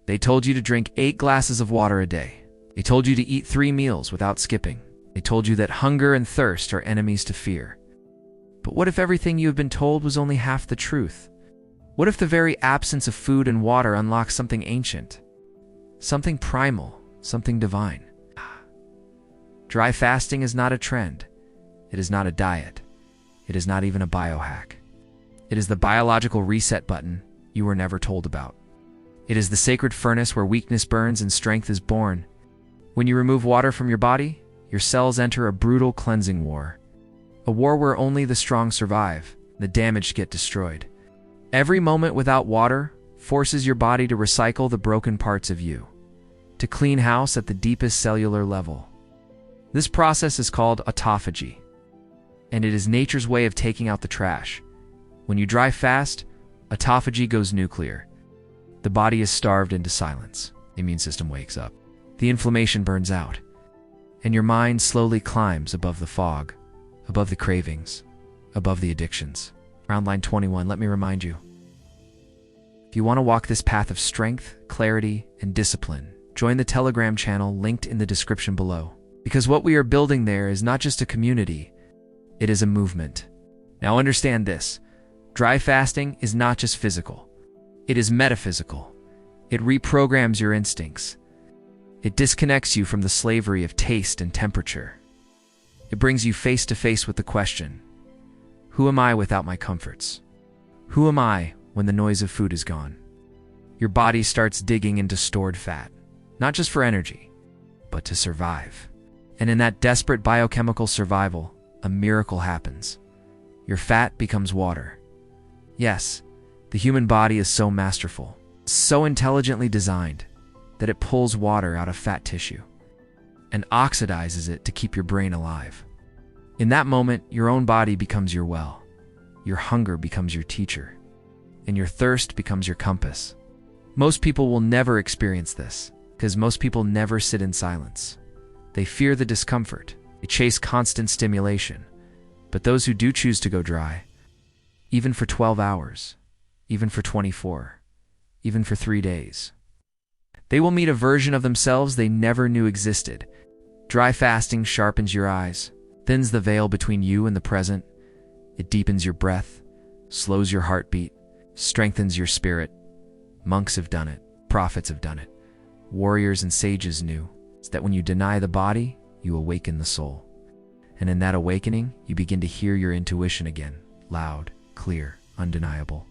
They told you to drink 8 glasses of water a day. They told you to eat 3 meals without skipping. They told you that hunger and thirst are enemies to fear. But what if everything you have been told was only half the truth? What if the very absence of food and water unlocks something ancient? Something primal, something divine. Dry fasting is not a trend. It is not a diet. It is not even a biohack. It is the biological reset button you were never told about. It is the sacred furnace where weakness burns and strength is born. When you remove water from your body, your cells enter a brutal cleansing war. A war where only the strong survive, the damaged get destroyed. Every moment without water forces your body to recycle the broken parts of you, to clean house at the deepest cellular level. This process is called autophagy, and it is nature's way of taking out the trash. When you dry fast, autophagy goes nuclear. The body is starved into silence. The immune system wakes up. The inflammation burns out, and your mind slowly climbs above the fog, above the cravings, above the addictions. Around line 21, let me remind you. If you want to walk this path of strength, clarity, and discipline, join the Telegram channel linked in the description below. Because what we are building there is not just a community, it is a movement. Now understand this. Dry fasting is not just physical. It is metaphysical. It reprograms your instincts. It disconnects you from the slavery of taste and temperature. It brings you face to face with the question, who am I without my comforts? Who am I when the noise of food is gone? Your body starts digging into stored fat, not just for energy, but to survive. And in that desperate biochemical survival, a miracle happens. Your fat becomes water. Yes, the human body is so masterful, so intelligently designed, that it pulls water out of fat tissue and oxidizes it to keep your brain alive. In that moment, your own body becomes your well, your hunger becomes your teacher, and your thirst becomes your compass. Most people will never experience this, because most people never sit in silence. They fear the discomfort. They chase constant stimulation. But those who do choose to go dry, even for 12 hours, even for 24, even for 3 days, they will meet a version of themselves they never knew existed. Dry fasting sharpens your eyes, thins the veil between you and the present. It deepens your breath, slows your heartbeat, strengthens your spirit. Monks have done it. Prophets have done it. Warriors and sages knew. It's that when you deny the body, you awaken the soul. And in that awakening, you begin to hear your intuition again, loud, clear, undeniable.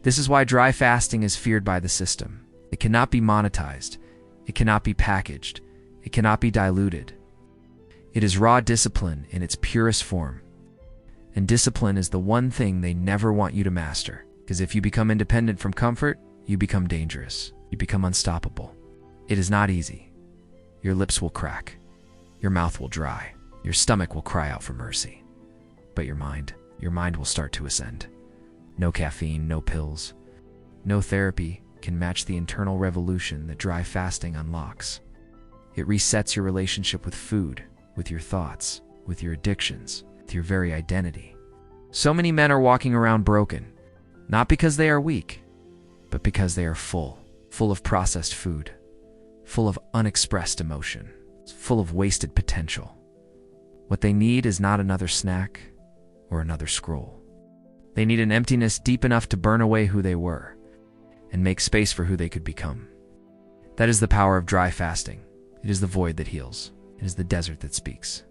This is why dry fasting is feared by the system. It cannot be monetized. It cannot be packaged. It cannot be diluted. It is raw discipline in its purest form. And discipline is the one thing they never want you to master. Because if you become independent from comfort, you become dangerous. You become unstoppable. It is not easy. Your lips will crack. Your mouth will dry. Your stomach will cry out for mercy. But your mind will start to ascend. No caffeine, no pills, no therapy can match the internal revolution that dry fasting unlocks. It resets your relationship with food, with your thoughts, with your addictions, with your very identity. So many men are walking around broken, not because they are weak, but because they are full of processed food, full of unexpressed emotion, full of wasted potential. What they need is not another snack or another scroll. They need an emptiness deep enough to burn away who they were and make space for who they could become. That is the power of dry fasting. It is the void that heals. It is the desert that speaks.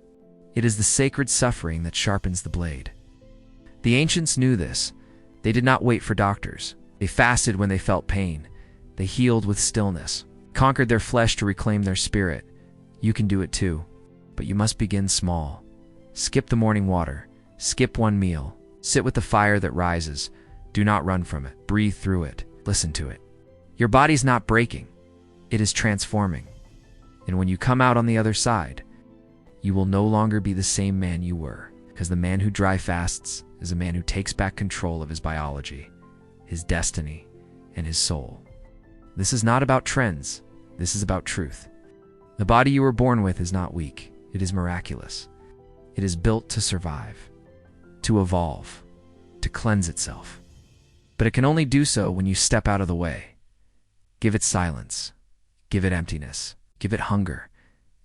It is the sacred suffering that sharpens the blade. The ancients knew this. They did not wait for doctors. They fasted when they felt pain. They healed with stillness, conquered their flesh to reclaim their spirit. You can do it too, but you must begin small. Skip the morning water. Skip one meal. Sit with the fire that rises. Do not run from it. Breathe through it. Listen to it. Your body's not breaking. It is transforming. And when you come out on the other side, you will no longer be the same man you were, because the man who dry fasts is a man who takes back control of his biology, his destiny, and his soul. This is not about trends. This is about truth. The body you were born with is not weak. It is miraculous. It is built to survive, to evolve, to cleanse itself. But it can only do so when you step out of the way. Give it silence. Give it emptiness. Give it hunger.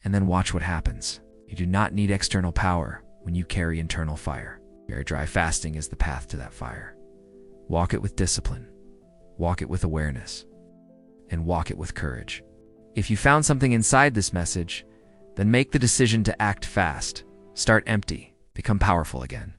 And then watch what happens. You do not need external power when you carry internal fire. Very dry fasting is the path to that fire. Walk it with discipline. Walk it with awareness. And walk it with courage. If you found something inside this message, then make the decision to act fast. Start empty. Become powerful again.